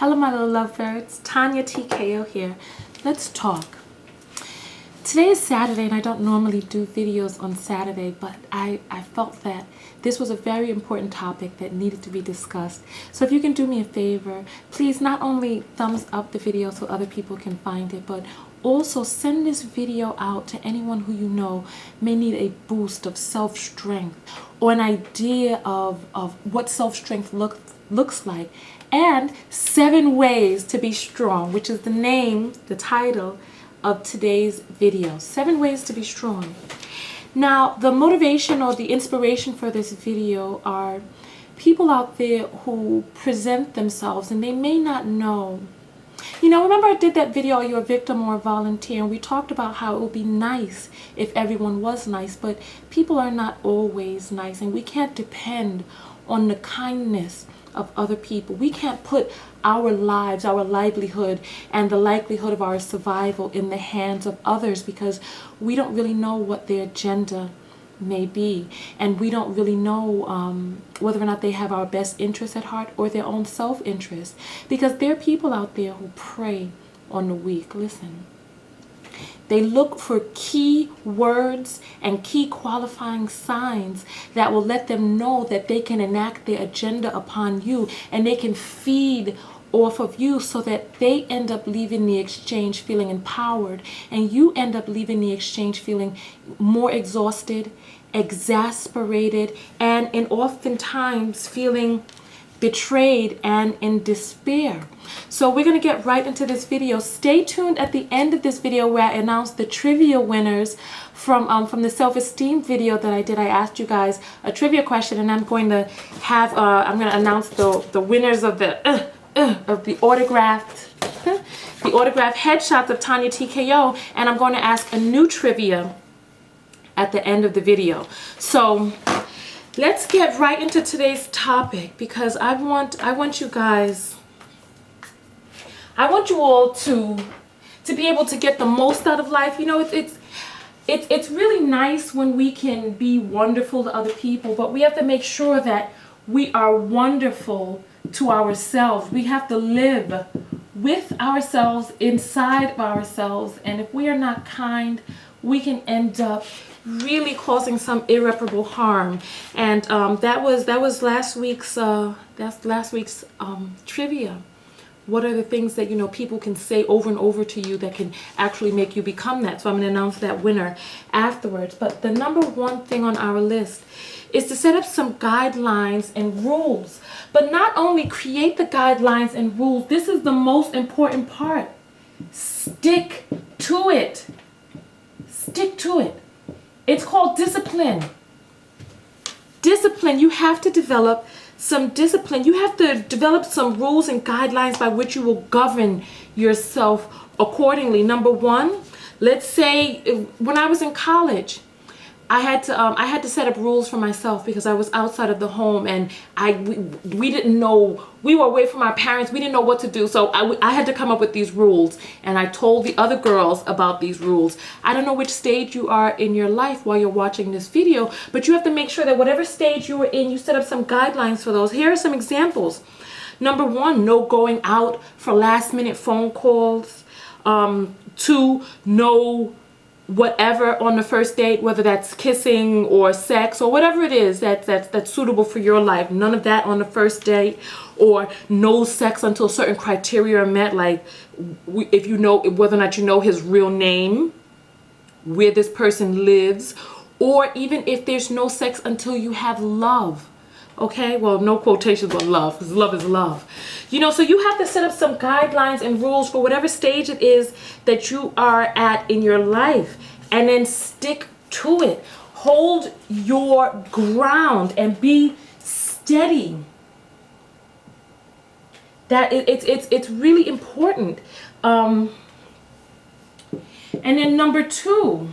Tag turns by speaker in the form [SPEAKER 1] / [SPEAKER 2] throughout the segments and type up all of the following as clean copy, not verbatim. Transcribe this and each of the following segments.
[SPEAKER 1] Hello my little lovebirds, TonyaTko here. Let's talk. Today is Saturday and I don't normally do videos on Saturday, but I felt that this was a very important topic that needed to be discussed. So if you can do me a favor, please not only thumbs up the video so other people can find it, but also send this video out to anyone who you know may need a boost of self-strength or an idea of what self-strength looks like, and 7 ways to be strong, which is the title of today's video. 7 ways to be strong. Now, the motivation or the inspiration for this video are people out there who present themselves and they may not know. You know, remember I did that video, Are You a Victim or a Volunteer? And we talked about how it would be nice if everyone was nice, but people are not always nice, and we can't depend on the kindness of other people. We can't put our lives, our livelihood, and the likelihood of our survival in the hands of others, because we don't really know what their agenda may be, and we don't really know whether or not they have our best interests at heart or their own self-interest, because there are people out there who prey on the weak. Listen, they look for key words and key qualifying signs that will let them know that they can enact their agenda upon you, and they can feed off of you so that they end up leaving the exchange feeling empowered, and you end up leaving the exchange feeling more exhausted, exasperated, and oftentimes feeling betrayed and in despair. So we're going to get right into this video. Stay tuned at the end of this video where I announce the trivia winners from the self-esteem video that I did. I asked you guys a trivia question, and I'm going to announce the winners of the autographed headshots of TonyaTko, and I'm going to ask a new trivia at the end of the video. So let's get right into today's topic, because I want you all to be able to get the most out of life. You know, it's really nice when we can be wonderful to other people, but we have to make sure that we are wonderful to ourselves. We have to live with ourselves, inside of ourselves, and if we are not kind, we can end up really causing some irreparable harm. And that was last week's trivia. What are the things that, you know, people can say over and over to you that can actually make you become that? So I'm going to announce that winner afterwards. But the number one thing on our list is to set up some guidelines and rules. But not only create the guidelines and rules, this is the most important part. Stick to it. Stick to it. It's called discipline. Discipline. You have to develop some discipline. You have to develop some rules and guidelines by which you will govern yourself accordingly. Number one, let's say when I was in college, I had to set up rules for myself because I was outside of the home, and we didn't know, we were away from our parents, we didn't know what to do, so I had to come up with these rules, and I told the other girls about these rules. I don't know which stage you are in your life while you're watching this video, but you have to make sure that whatever stage you are in, you set up some guidelines for those. Here are some examples. Number one, no going out for last minute phone calls. 2, no whatever on the first date, whether that's kissing or sex or whatever it is that's suitable for your life. None of that on the first date. Or no sex until certain criteria are met, like if you know whether or not you know his real name, where this person lives, or even if there's no sex until you have love. Okay, well, no quotations on love, because love is love. You know, so you have to set up some guidelines and rules for whatever stage it is that you are at in your life, and then stick to it. Hold your ground and be steady. That it's really important. And then number two,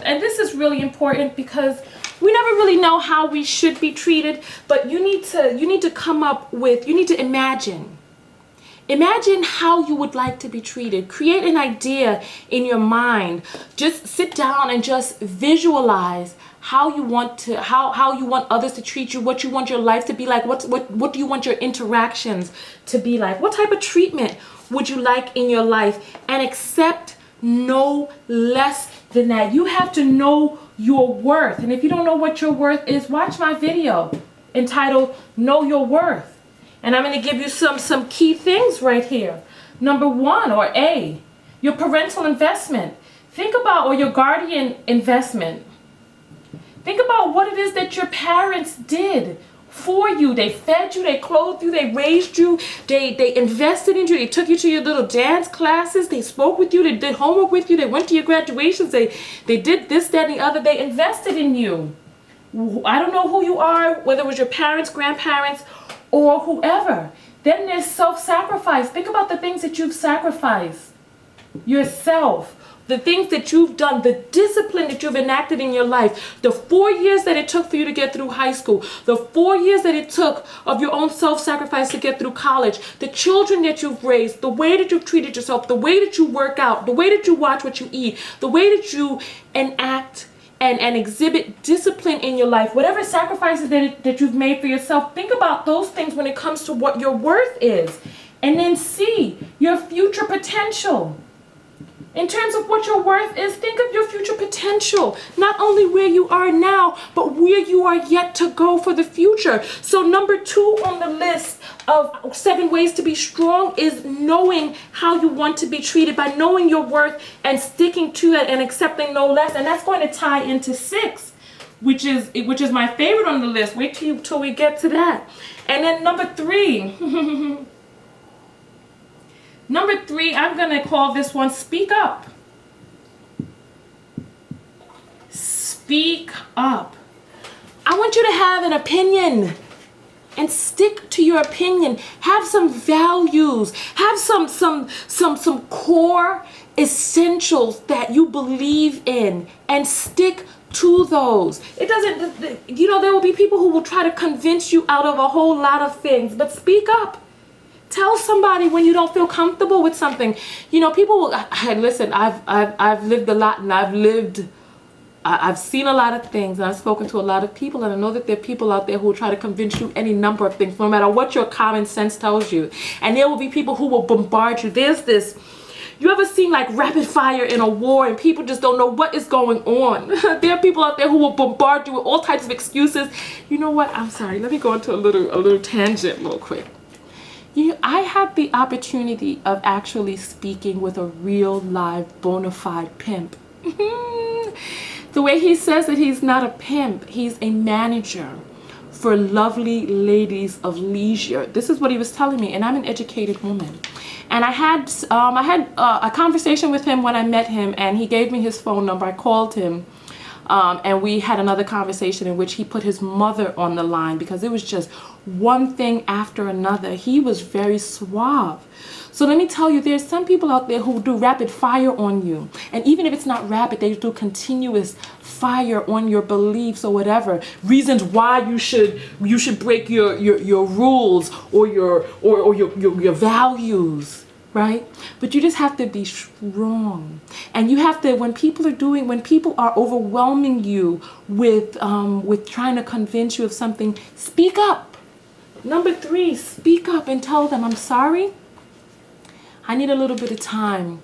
[SPEAKER 1] and this is really important because we never really know how we should be treated, but you need to come up with, you need to imagine Imagine how you would like to be treated. Create an idea in your mind. Just sit down and just visualize how you want to, how you want others to treat you, what you want your life to be like, what do you want your interactions to be like, what type of treatment would you like in your life, and accept no less than that. You have to know your worth. And if you don't know what your worth is, watch my video entitled Know Your Worth. And I'm going to give you some key things right here. Number 1, or A, your parental investment. Think about, or your guardian investment. Think about what it is that your parents did for you. They fed you, they clothed you, they raised you, they invested in you, they took you to your little dance classes, they spoke with you, they did homework with you, they went to your graduations, they did this, that, and the other. They invested in you. I don't know who you are, whether it was your parents, grandparents, or whoever. Then there's self-sacrifice. Think about the things that you've sacrificed. Yourself. The things that you've done, the discipline that you've enacted in your life, the 4 years that it took for you to get through high school, the 4 years that it took of your own self-sacrifice to get through college, the children that you've raised, the way that you've treated yourself, the way that you work out, the way that you watch what you eat, the way that you enact and exhibit discipline in your life, whatever sacrifices that you've made for yourself, think about those things when it comes to what your worth is. And then C, your future potential. In terms of what your worth is, think of your future potential. Not only where you are now, but where you are yet to go for the future. So number 2 on the list of 7 ways to be strong is knowing how you want to be treated, by knowing your worth and sticking to it and accepting no less. And that's going to tie into 6, which is my favorite on the list. Wait till we get to that. And then number 3. Number 3, I'm going to call this one Speak Up. Speak up. I want you to have an opinion and stick to your opinion. Have some values. Have some core essentials that you believe in, and stick to those. It doesn't, there will be people who will try to convince you out of a whole lot of things, but speak up. Tell somebody when you don't feel comfortable with something. People will, listen, I've lived a lot, and I've seen a lot of things, and I've spoken to a lot of people, and I know that there are people out there who will try to convince you any number of things, no matter what your common sense tells you. And there will be people who will bombard you. There's this, you ever seen like rapid fire in a war, and people just don't know what is going on? There are people out there who will bombard you with all types of excuses. You know what? I'm sorry. Let me go into a little tangent real quick. I had the opportunity of actually speaking with a real live bona fide pimp. The way he says that he's not a pimp, he's a manager for lovely ladies of leisure. This is what he was telling me, and I'm an educated woman. And I had a conversation with him when I met him, and he gave me his phone number. I called him. And we had another conversation in which he put his mother on the line, because it was just one thing after another. He was very suave. So let me tell you, there's some people out there who do rapid fire on you. And even if it's not rapid, they do continuous fire on your beliefs or whatever. Reasons why you should break your rules or your values. Right? But you just have to be strong. And you have to, when people are overwhelming you with trying to convince you of something, speak up. Number 3, speak up and tell them, I'm sorry. I need a little bit of time.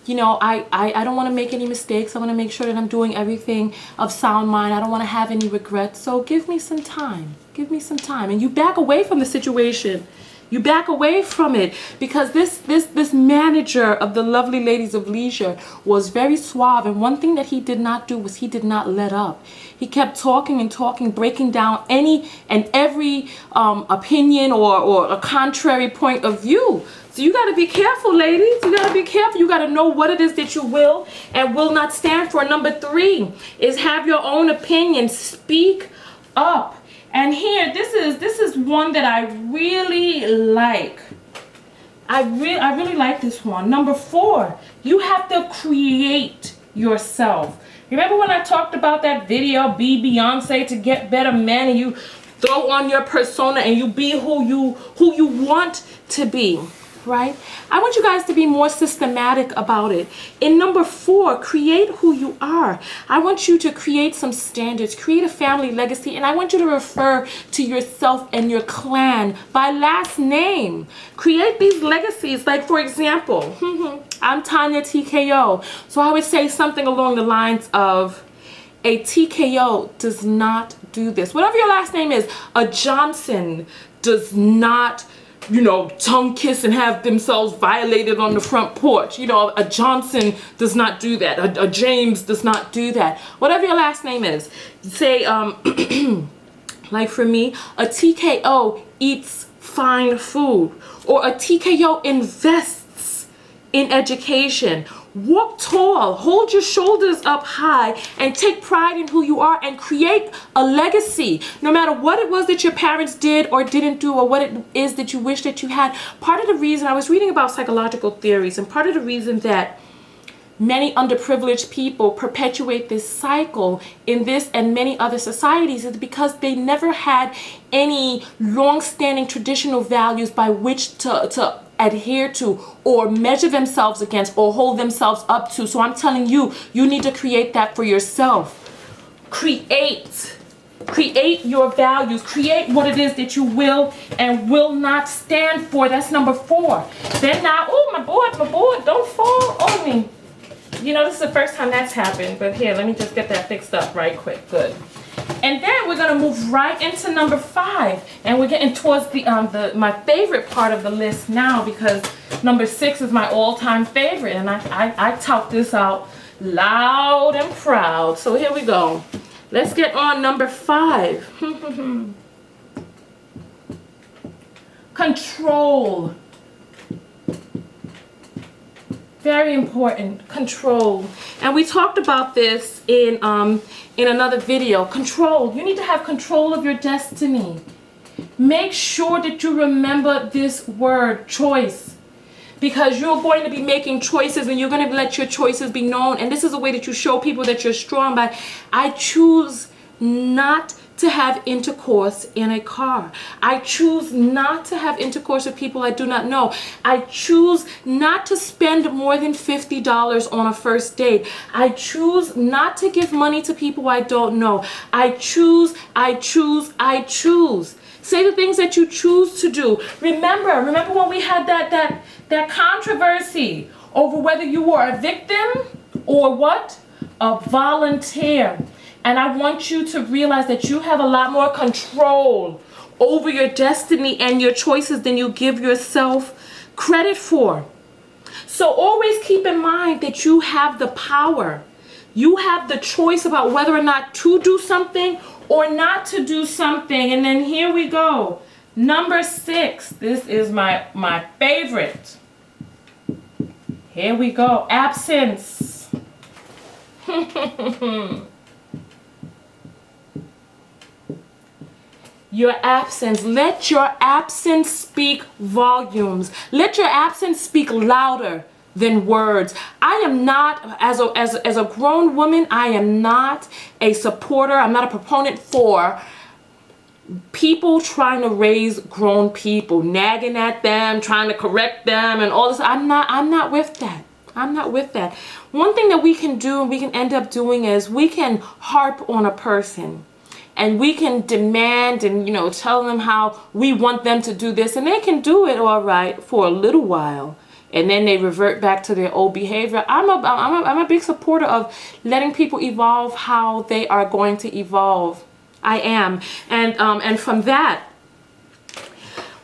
[SPEAKER 1] I don't want to make any mistakes. I want to make sure that I'm doing everything of sound mind. I don't want to have any regrets. So give me some time. Give me some time. And you back away from the situation. You back away from it, because this manager of the lovely ladies of leisure was very suave. And one thing that he did not do was he did not let up. He kept talking and talking, breaking down any and every opinion or a contrary point of view. So you got to be careful, ladies. You got to be careful. You got to know what it is that you will and will not stand for. Number 3 is have your own opinion. Speak up. And here, this is one that I really like. I really like this one. Number 4, you have to create yourself. Remember when I talked about that video, Be Beyonce to Get Better Men, and you throw on your persona and you be who you want to be. right? I want you guys to be more systematic about it. In number 4, create who you are. I want you to create some standards, create a family legacy, and I want you to refer to yourself and your clan by last name. Create these legacies. Like, for example, I'm TonyaTko. So I would say something along the lines of, a TKO does not do this. Whatever your last name is, a Johnson does not, tongue kiss and have themselves violated on the front porch. A Johnson does not do that. A James does not do that. Whatever your last name is. Say, like for me, a TKO eats fine food. Or a TKO invests in education. Walk tall, hold your shoulders up high, and take pride in who you are and create a legacy. No matter what it was that your parents did or didn't do, or what it is that you wish that you had. Part of the reason, I was reading about psychological theories, and part of the reason that many underprivileged people perpetuate this cycle in this and many other societies is because they never had any long-standing traditional values by which to adhere to or measure themselves against or hold themselves up to. So I'm telling you, you need to create that for yourself. Create your values. Create what it is that you will and will not stand for. That's number 4. Then now, oh, my board, don't fall on me. This is the first time that's happened, but here, let me just get that fixed up right quick. Good. And then we're gonna move right into number 5, and we're getting towards the my favorite part of the list now, because number 6 is my all-time favorite, and I tout this out loud and proud. So here we go. Let's get on number 5. Control. Very important. Control. And we talked about this in another video. Control. You need to have control of your destiny. Make sure that you remember this word, choice. Because you're going to be making choices, and you're going to let your choices be known. And this is a way that you show people that you're strong by. I choose not to have intercourse in a car. I choose not to have intercourse with people I do not know. I choose not to spend more than $50 on a first date. I choose not to give money to people I don't know. I choose. Say the things that you choose to do. Remember when we had that controversy over whether you were a victim or what? A volunteer. And I want you to realize that you have a lot more control over your destiny and your choices than you give yourself credit for. So always keep in mind that you have the power. You have the choice about whether or not to do something or not to do something. And then here we go. Number 6. This is my favorite. Here we go. Absence. Your absence. Let your absence speak volumes. Let your absence speak louder than words. I am not, as a grown woman, I am not a supporter. I'm not a proponent for people trying to raise grown people, nagging at them, trying to correct them, and all this. I'm not with that. I'm not with that. One thing that we can do, and we can end up doing, is we can harp on a person. And we can demand and, tell them how we want them to do this. And they can do it all right for a little while. And then they revert back to their old behavior. I'm a big supporter of letting people evolve how they are going to evolve. I am. And from that,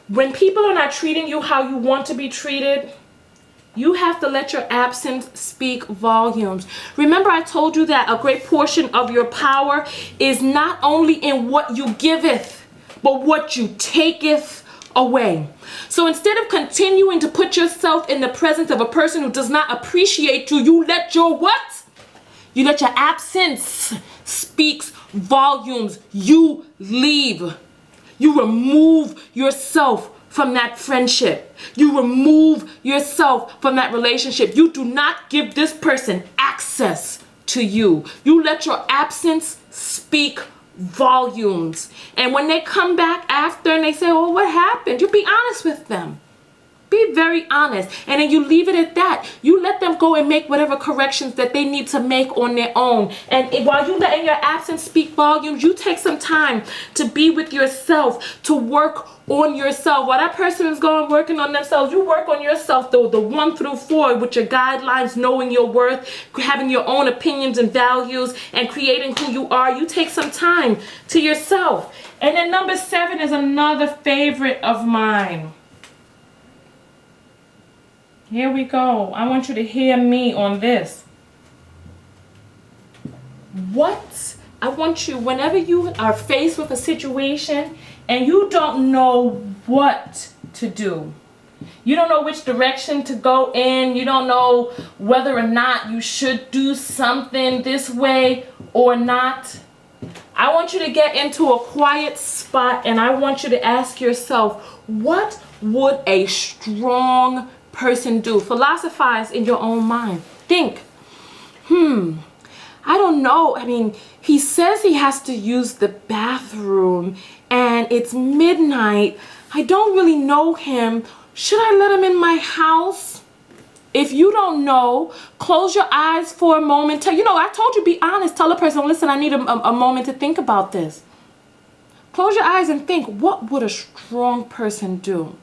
[SPEAKER 1] when people are not treating you how you want to be treated, you have to let your absence speak volumes. Remember, I told you that a great portion of your power is not only in what you giveth, but what you taketh away. So instead of continuing to put yourself in the presence of a person who does not appreciate you, you let your what? You let your absence speaks volumes. You leave. You remove yourself from that friendship. You remove yourself from that relationship. You do not give this person access to you. You let your absence speak volumes. And when they come back after and they say, oh, what happened? You be honest with them. Be very honest. And then you leave it at that. You let them go and make whatever corrections that they need to make on their own. And while you let in your absence speak volumes, you take some time to be with yourself, to work on yourself. While that person is going working on themselves, you work on yourself, though, the 1 through 4, with your guidelines, knowing your worth, having your own opinions and values, and creating who you are. You take some time to yourself. And then number 7 is another favorite of mine. Here we go. I want you to hear me on this. I want you, whenever you are faced with a situation and you don't know what to do, you don't know which direction to go in, you don't know whether or not you should do something this way or not, I want you to get into a quiet spot and I want you to ask yourself, what would a strong person do? Philosophize in your own mind. Think, I don't know. I mean, he says he has to use the bathroom and it's midnight. I don't really know him. Should I let him in my house? If you don't know, close your eyes for a moment. I told you, be honest. Tell the person, listen, I need a moment to think about this. Close your eyes and think, what would a strong person do?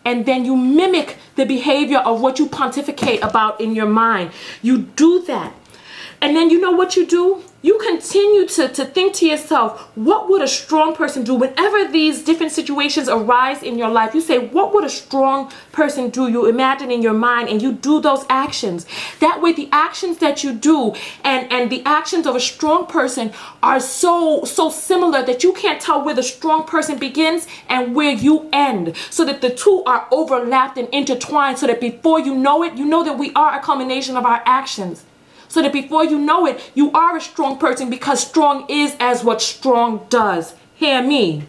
[SPEAKER 1] And then you mimic the behavior of what you pontificate about in your mind. You do that. And then you know what you do? You continue to think to yourself, what would a strong person do? Whenever these different situations arise in your life, you say, what would a strong person do? You imagine in your mind and you do those actions. That way the actions that you do and the actions of a strong person are so similar that you can't tell where the strong person begins and where you end. So that the two are overlapped and intertwined, so that before you know it, you know that we are a culmination of our actions. So that before you know it, you are a strong person, because strong is as what strong does. Hear me.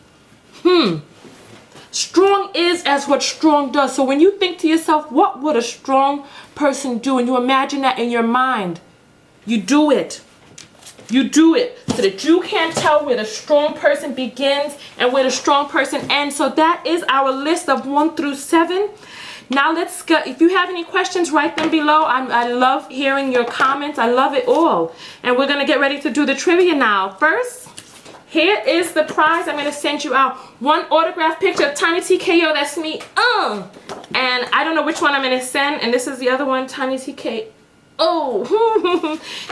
[SPEAKER 1] Strong is as what strong does. So when you think to yourself, what would a strong person do? And you imagine that in your mind, you do it. You do it so that you can't tell where the strong person begins and where the strong person ends. So that is our list of 1 through 7. Now let's go. If you have any questions, write them below. I love hearing your comments. I love it all. And we're going to get ready to do the trivia now. First, here is the prize. I'm going to send you out 1 autograph picture of TonyaTko. That's me. And I don't know which one I'm going to send. And this is the other one, TonyaTko.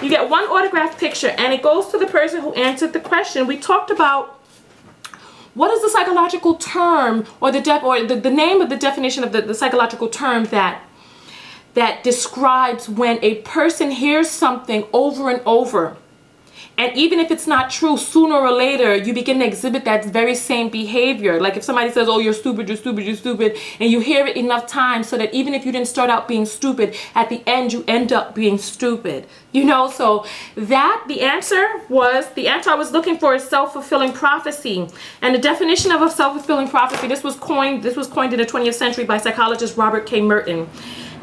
[SPEAKER 1] You get 1 autograph picture. And it goes to the person who answered the question. We talked about what is the psychological term, or the name of the definition of the psychological term that describes when a person hears something over and over, and even if it's not true, sooner or later you begin to exhibit that very same behavior. Like if somebody says, oh, you're stupid, you're stupid, you're stupid, and you hear it enough times so that even if you didn't start out being stupid, at the end you end up being stupid. So the answer I was looking for is self-fulfilling prophecy. And the definition of a self-fulfilling prophecy, this was coined in the 20th century by psychologist Robert K. Merton.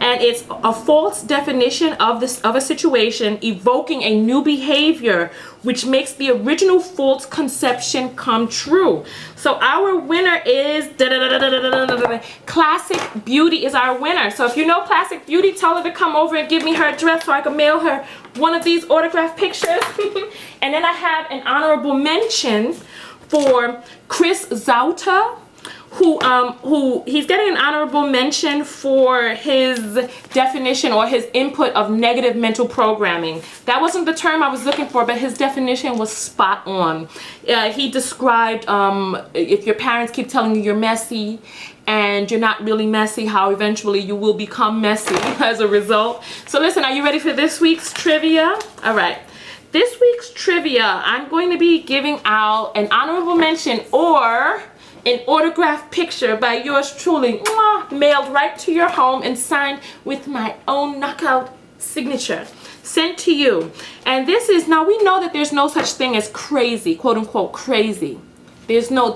[SPEAKER 1] And it's a false definition of a situation evoking a new behavior which makes the original false conception come true. So our winner is Classic Beauty is our winner. So if you know Classic Beauty, tell her to come over and give me her address so I can mail her one of these autograph pictures. And then I have an honorable mention for Chris Zauta, who he's getting an honorable mention for his definition or his input of negative mental programming. That wasn't the term I was looking for, but his definition was spot on. He described if your parents keep telling you you're messy and you're not really messy, how eventually you will become messy as a result. So listen, are you ready for this week's trivia? All right. This week's trivia, I'm going to be giving out an honorable mention or an autographed picture by yours truly, mailed right to your home and signed with my own knockout signature, sent to you. And this is, now we know that there's no such thing as crazy, quote unquote crazy. There's no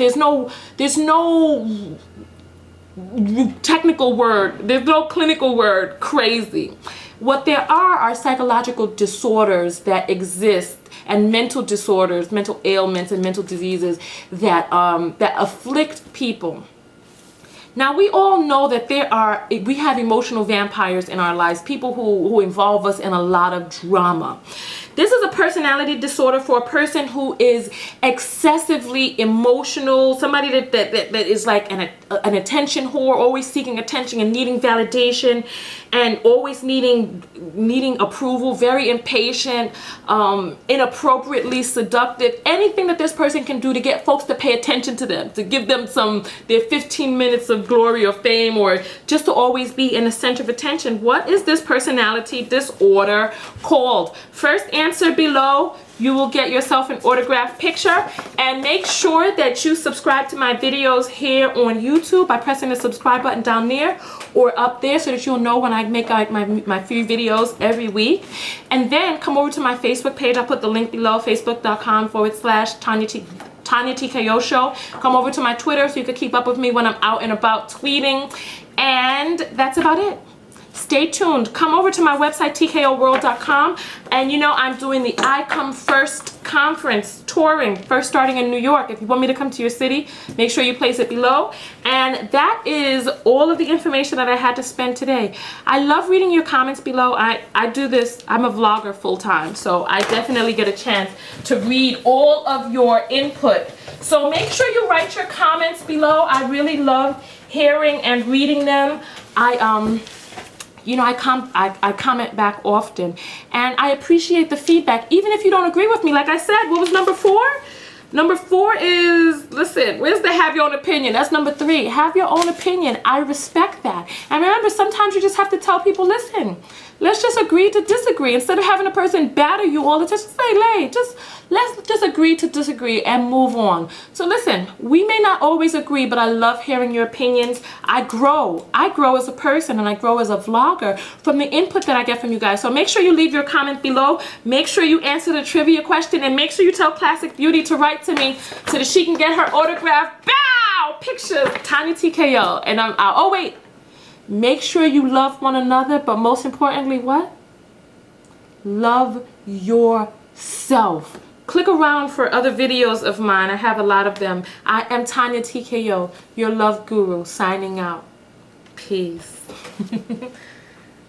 [SPEAKER 1] technical word, there's no clinical word, crazy. What there are psychological disorders that exist, and mental disorders, mental ailments and mental diseases that afflict people. Now, we all know that we have emotional vampires in our lives, people who involve us in a lot of drama. This is a personality disorder for a person who is excessively emotional, somebody that is like an attention whore, always seeking attention and needing validation, and always needing approval, very impatient, inappropriately seductive, anything that this person can do to get folks to pay attention to them, to give them their 15 minutes of glory or fame, or just to always be in the center of attention. What is this personality disorder called? First answer below. You will get yourself an autographed picture, and make sure that you subscribe to my videos here on YouTube by pressing the subscribe button down there or up there, so that you'll know when I make like my few videos every week. And then come over to my Facebook page. I'll put the link below, facebook.com/TonyaTko show. Come over to my Twitter so you can keep up with me when I'm out and about tweeting. And that's about it. Stay tuned. Come over to my website, tkoworld.com, and you know I'm doing the I Come First conference touring, first starting in New York. If you want me to come to your city, make sure you place it below. And that is all of the information that I had to spend today. I love reading your comments below. I do this, I'm a vlogger full-time, so I definitely get a chance to read all of your input. So make sure you write your comments below. I really love hearing and reading them. You know, I comment back often, and I appreciate the feedback, even if you don't agree with me. Like I said, what was number 4? Number 4 is, listen, where's the have your own opinion? That's number 3. Have your own opinion. I respect that. And remember, sometimes you just have to tell people, listen, let's just agree to disagree. Instead of having a person batter you all the time, just say, let's just agree to disagree and move on. So listen, we may not always agree, but I love hearing your opinions. I grow as a person, and I grow as a vlogger from the input that I get from you guys. So make sure you leave your comment below. Make sure you answer the trivia question, and make sure you tell Classic Beauty to write to me so that she can get her autographed pictures, TonyaTko. And oh wait, make sure you love one another, but most importantly, what? Love yourself. Click around for other videos of mine. I have a lot of them. I am TonyaTko, your love guru, signing out. Peace.